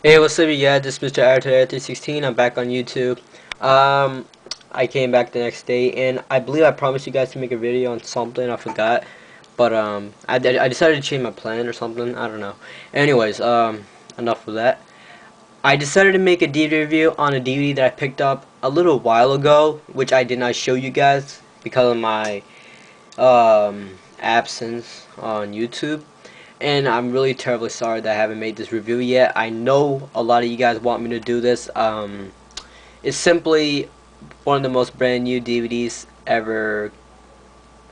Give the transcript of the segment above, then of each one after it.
Hey, what's up, yeah? This is Mr. Avatar 316. I'm back on YouTube. I came back the next day, and I believe I promised you guys to make a video on something. I forgot, but I decided to change my plan or something. I don't know. Anyways, enough of that. I decided to make a DVD review on a DVD that I picked up a little while ago, which I did not show you guys because of my absence on YouTube. And I'm really terribly sorry that I haven't made this review yet. I know a lot of you guys want me to do this. It's simply one of the most brand new DVDs ever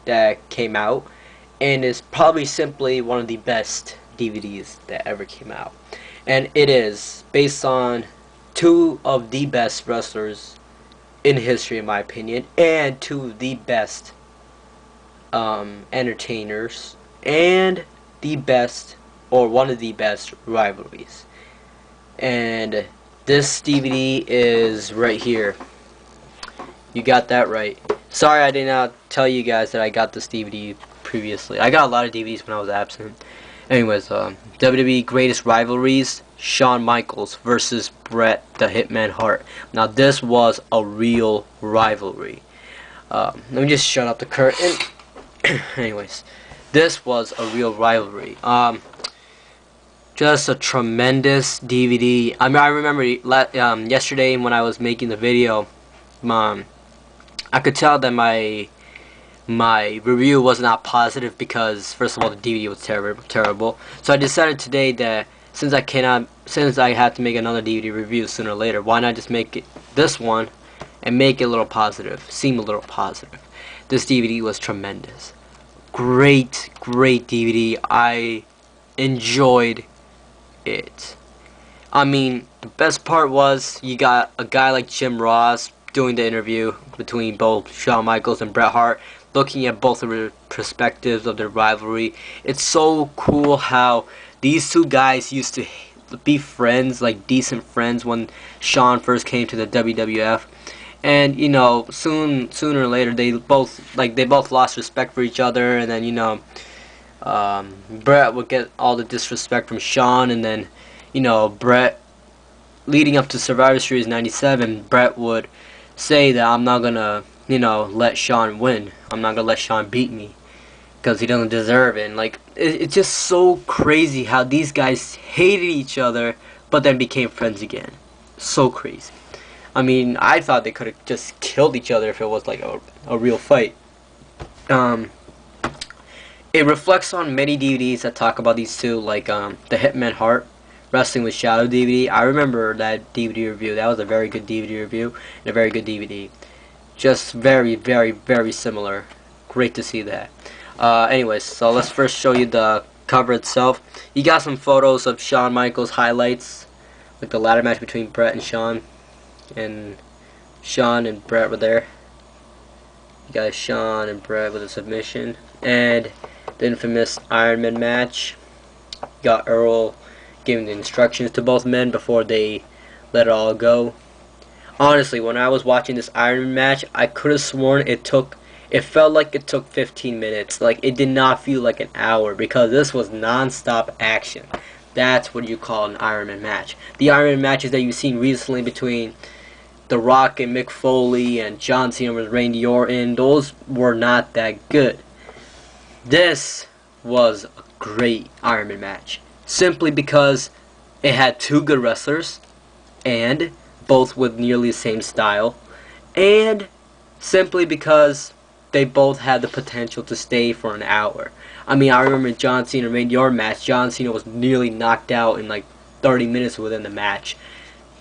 that came out, and it's probably simply one of the best DVDs that ever came out. And it is based on two of the best wrestlers in history, in my opinion, and two of the best entertainers, and the best, or one of the best, rivalries. And this DVD is right here. You got that right. Sorry I did not tell you guys that I got this DVD previously. I got a lot of DVDs when I was absent. Anyways, WWE Greatest Rivalries, Shawn Michaels versus Bret the Hitman Hart. Now this was a real rivalry. Let me just shut up the curtain. Anyways, this was a real rivalry. Just a tremendous DVD. I mean, I remember yesterday when I was making the video, I could tell that my review was not positive because, first of all, the DVD was terrible. So I decided today that since I have to make another DVD review sooner or later, why not just make this one and make it a little positive, seem a little positive. This DVD was tremendous. Great DVD. I enjoyed it. I mean, the best part was you got a guy like Jim Ross doing the interview between both Shawn Michaels and Bret Hart, looking at both of the perspectives of their rivalry. It's so cool how these two guys used to be friends, like decent friends, when Shawn first came to the WWF. And you know, sooner or later, they both lost respect for each other, and then Bret would get all the disrespect from Shawn, and then Bret, leading up to Survivor Series '97, Bret would say that I'm not gonna let Shawn win. I'm not gonna let Shawn beat me because he doesn't deserve it. And it's just so crazy how these guys hated each other, but then became friends again. So crazy. I mean, I thought they could have just killed each other if it was like a real fight. It reflects on many DVDs that talk about these two, like the Hitman Hart Wrestling with Shadow DVD. I remember that DVD review. That was a very good DVD review and a very good DVD. Just very similar. Great to see that. Anyways, so let's first show you the cover itself. You got some photos of Shawn Michaels highlights, like the ladder match between Bret and Shawn. And Shawn and Bret were there. You got Shawn and Bret with a submission, and the infamous Iron Man match. You got Earl giving the instructions to both men before they let it all go. Honestly, when I was watching this Iron Man match, I could have sworn it felt like it took 15 minutes. Like, it did not feel like an hour, because this was non-stop action. That's what you call an Iron Man match. The Iron Man matches that you've seen recently between The Rock and Mick Foley and John Cena with Randy Orton, those were not that good. This was a great Iron Man match, simply because it had two good wrestlers, and both with nearly the same style, and simply because they both had the potential to stay for an hour. I mean, I remember John Cena and Randy Orton match. John Cena was nearly knocked out in like 30 minutes within the match.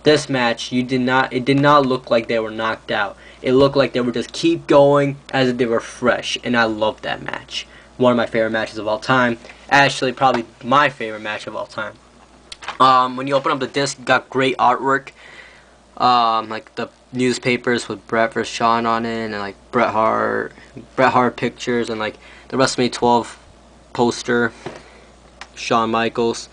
This match, it did not look like they were knocked out. It looked like they were just keep going as if they were fresh, and I loved that match. One of my favorite matches of all time. Actually, probably my favorite match of all time. When you open up the disc, you got great artwork. Like the newspapers with Bret vs. Shawn on it, and like Bret Hart pictures, and like the WrestleMania 12 poster, Shawn Michaels,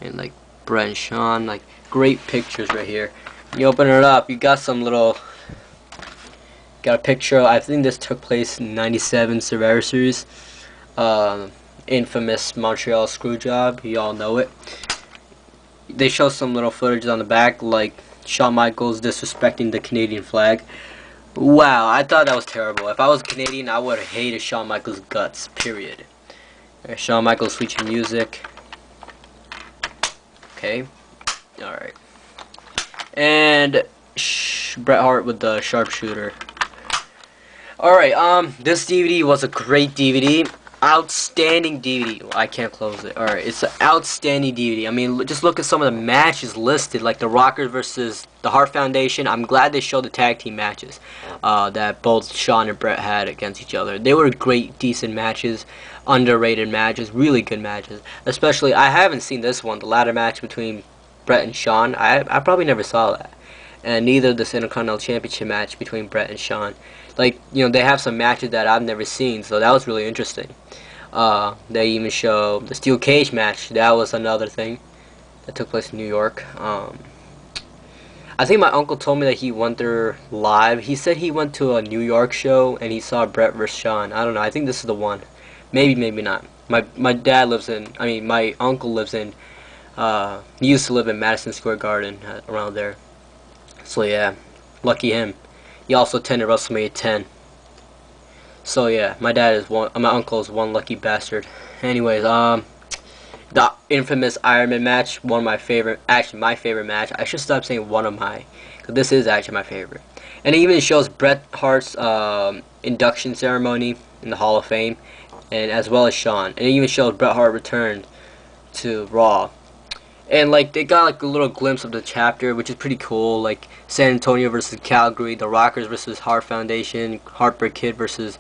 and like Bret and Shawn, like great pictures right here. You open it up, you got a picture. I think this took place in '97 Survivor Series. Infamous Montreal Screwjob, you all know it. They show some little footage on the back, like Shawn Michaels disrespecting the Canadian flag. Wow, I thought that was terrible. If I was Canadian, I would have hated Shawn Michaels' guts, period. Alright, Shawn Michaels switching music. Okay. Alright. And Bret Hart with the sharpshooter. Alright, this DVD was a great DVD. Outstanding DVD. I can't close it. Alright, it's an outstanding DVD. I mean, just look at some of the matches listed, like the Rockers versus the Hart Foundation. I'm glad they showed the tag team matches that both Shawn and Bret had against each other. They were great, decent matches, underrated matches, really good matches. Especially, I haven't seen this one, the ladder match between Bret and Shawn. I probably never saw that. And neither this Intercontinental Championship match between Bret and Shawn. Like, you know, they have some matches that I've never seen, so that was really interesting. They even show the steel cage match. That was another thing that took place in New York. I think my uncle told me that he went there live. He said he went to a New York show and he saw Bret vs. Shawn. I don't know. I think this is the one. Maybe, maybe not. My dad lives in, I mean, my uncle lives in, he used to live in Madison Square Garden, around there. So yeah, lucky him. He also attended WrestleMania 10. So yeah, my uncle is one lucky bastard. Anyways, the infamous Iron Man match, one of my favorite, actually my favorite match. I should stop saying one of my, because this is actually my favorite. And it even shows Bret Hart's induction ceremony in the Hall of Fame, and as well as Shawn. And it even shows Bret Hart returned to Raw. And like they got like a little glimpse of the chapter, which is pretty cool. Like San Antonio versus Calgary, the Rockers versus Hart Foundation, Heartbreak Kid versus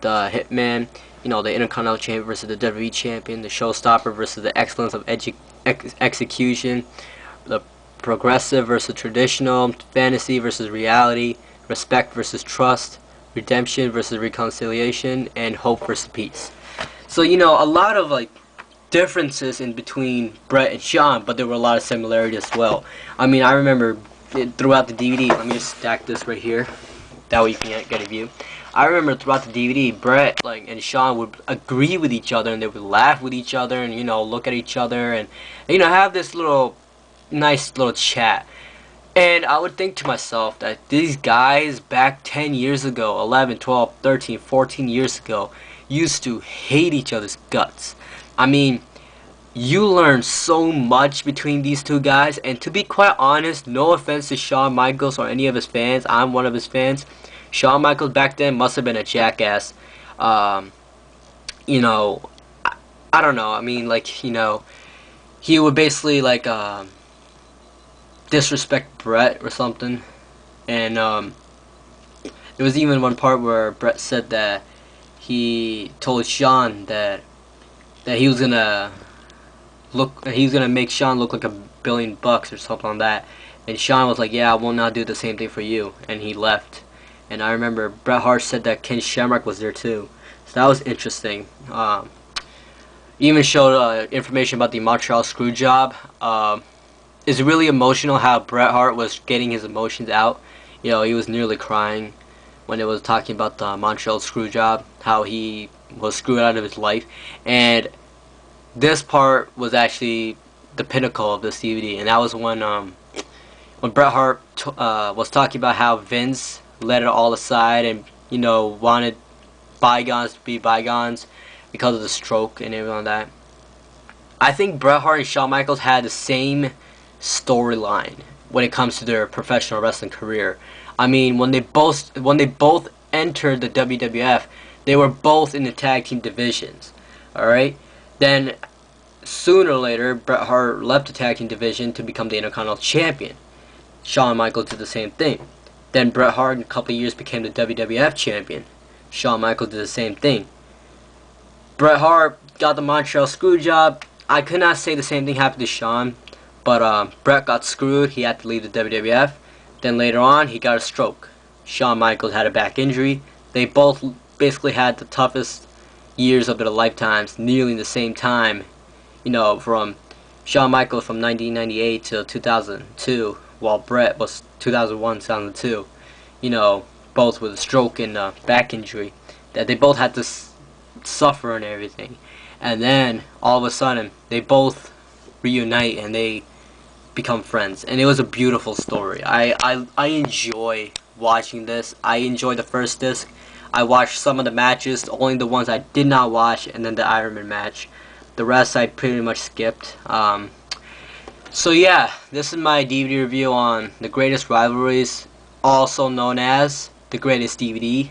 the Hitman. You know, the Intercontinental Champion versus the WWE Champion, the Showstopper versus the Excellence of Execution, the Progressive versus Traditional, Fantasy versus Reality, Respect versus Trust, Redemption versus Reconciliation, and Hope versus Peace. So you know, a lot of like differences in between Bret and Shawn, but there were a lot of similarities as well. I mean, I remember throughout the DVD, let me just stack this right here, that way you can get a view. I remember throughout the DVD, Bret and Shawn would agree with each other, and they would laugh with each other, and you know, look at each other, and you know, have this nice little chat. And I would think to myself that these guys back 10 years ago, 11, 12, 13, 14 years ago, used to hate each other's guts. I mean, you learn so much between these two guys, and to be quite honest, no offense to Shawn Michaels or any of his fans, I'm one of his fans. Shawn Michaels back then must have been a jackass. You know, I don't know. I mean, like, you know, he would basically like disrespect Bret or something, and there was even one part where Bret said that he told Shawn that he was gonna make Shawn look like $1 billion or something like that, and Shawn was like, "Yeah, I will not do the same thing for you," and he left. And I remember Bret Hart said that Ken Shamrock was there too, so that was interesting. Even showed information about the Montreal Screwjob. It's really emotional how Bret Hart was getting his emotions out. You know, he was nearly crying when it was talking about the Montreal Screwjob, how he was screwed out of his life. And this part was actually the pinnacle of this DVD, and that was when Bret Hart was talking about how Vince let it all aside and, you know, wanted bygones to be bygones because of the stroke and everything like that. I think Bret Hart and Shawn Michaels had the same storyline when it comes to their professional wrestling career. I mean, when they both entered the WWF, they were both in the tag team divisions. Alright? Then sooner or later, Bret Hart left the tag team division to become the Intercontinental Champion. Shawn Michaels did the same thing. Then Bret Hart in a couple of years became the WWF Champion. Shawn Michaels did the same thing. Bret Hart got the Montreal Screwjob. I could not say the same thing happened to Shawn, but Bret got screwed. He had to leave the WWF. Then later on, he got a stroke. Shawn Michaels had a back injury. They both basically had the toughest years of their lifetimes, nearly the same time. You know, from Shawn Michaels from 1998 to 2002, while Bret was 2001, 2002. You know, both with a stroke and a back injury, that they both had to suffer and everything. And then all of a sudden, they both reunite and they become friends, and it was a beautiful story. I enjoy watching this. I enjoy the first disc. I watched some of the matches, only the ones I did not watch, and then the Iron Man match. The rest I pretty much skipped. So yeah, this is my DVD review on the greatest rivalries, also known as the greatest DVD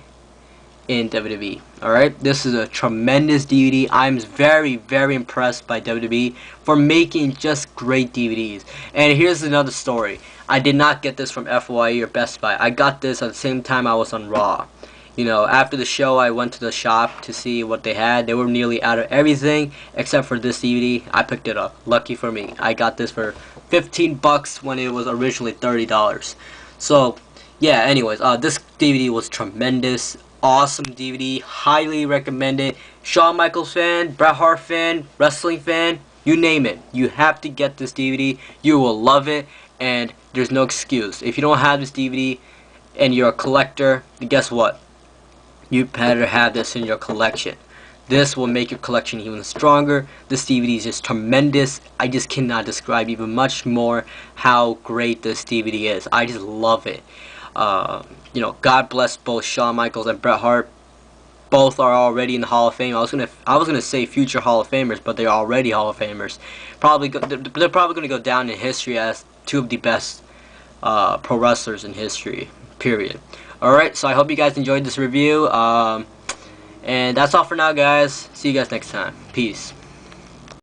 in WWE. Alright, this is a tremendous DVD. I'm very, very impressed by WWE for making just great DVDs. And here's another story. I did not get this from FYE or Best Buy. I got this at the same time I was on Raw. You know, after the show, I went to the shop to see what they had. They were nearly out of everything except for this DVD. I picked it up. Lucky for me. I got this for 15 bucks when it was originally $30. So, yeah, anyways, this DVD was tremendous. Awesome DVD. Highly recommended. Shawn Michaels fan, Bret Hart fan, wrestling fan, you name it. You have to get this DVD. You will love it, and there's no excuse. If you don't have this DVD and you're a collector, guess what? You better have this in your collection. This will make your collection even stronger. This DVD is just tremendous. I just cannot describe even much more how great this DVD is. I just love it. You know, God bless both Shawn Michaels and Bret Hart. Both are already in the Hall of Fame. I was gonna say future Hall of Famers, but they're already Hall of Famers. They're probably gonna go down in history as two of the best pro wrestlers in history. Period. Alright, so I hope you guys enjoyed this review. And that's all for now, guys. See you guys next time. Peace.